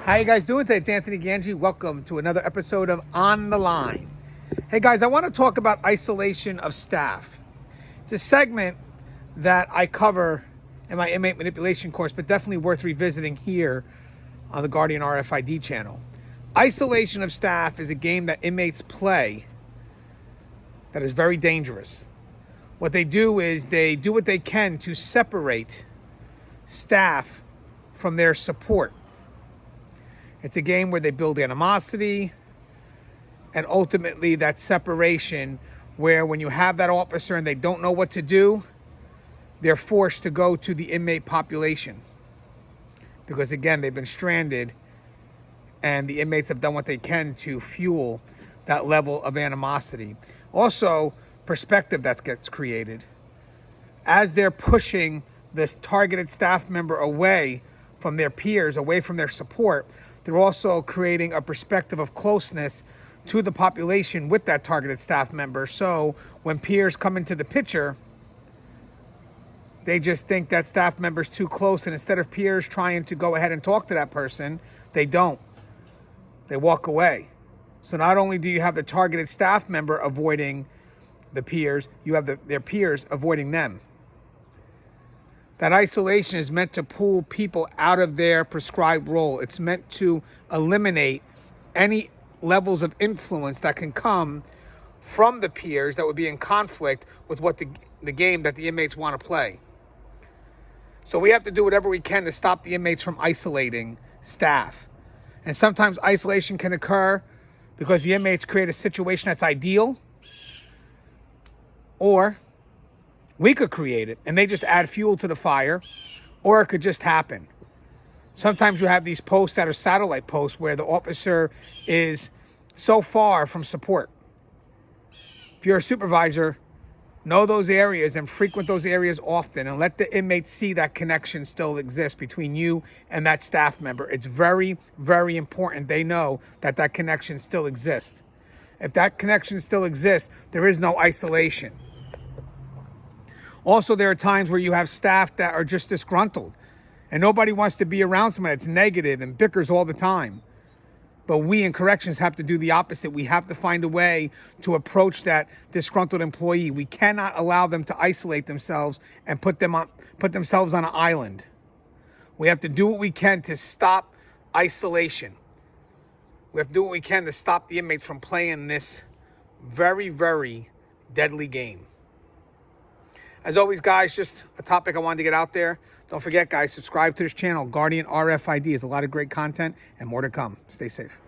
How you guys doing today? It's Anthony Ganji. Welcome to another episode of On the Line. Hey guys, I want to talk about isolation of staff. It's a segment that I cover in my inmate manipulation course, but definitely worth revisiting here on the Guardian RFID channel. Isolation of staff is a game that inmates play that is very dangerous. What they do is they do what they can to separate staff from their support. It's a game where they build animosity and ultimately that separation where when you have that officer and they don't know what to do, they're forced to go to the inmate population. Because again, they've been stranded and the inmates have done what they can to fuel that level of animosity. Also, perspective that gets created. As they're pushing this targeted staff member away from their peers, away from their support, they're also creating a perspective of closeness to the population with that targeted staff member. So when peers come into the picture, they just think that staff member's too close. And instead of peers trying to go ahead and talk to that person, they don't. They walk away. So not only do you have the targeted staff member avoiding the peers, you have their peers avoiding them. That isolation is meant to pull people out of their prescribed role. It's meant to eliminate any levels of influence that can come from the peers that would be in conflict with what the game that the inmates want to play. So we have to do whatever we can to stop the inmates from isolating staff. And sometimes isolation can occur because the inmates create a situation that's ideal, or we could create it and they just add fuel to the fire, or it could just happen. Sometimes you have these posts that are satellite posts where the officer is so far from support. If you're a supervisor, know those areas and frequent those areas often and let the inmates see that connection still exists between you and that staff member. It's very, very important they know that that connection still exists. If that connection still exists, there is no isolation. Also, there are times where you have staff that are just disgruntled and nobody wants to be around someone that's negative and bickers all the time. But we in corrections have to do the opposite. We have to find a way to approach that disgruntled employee. We cannot allow them to isolate themselves and put themselves on an island. We have to do what we can to stop isolation. We have to do what we can to stop the inmates from playing this very, very deadly game. As always, guys, just a topic I wanted to get out there. Don't forget, guys, subscribe to this channel. Guardian RFID is a lot of great content and more to come. Stay safe.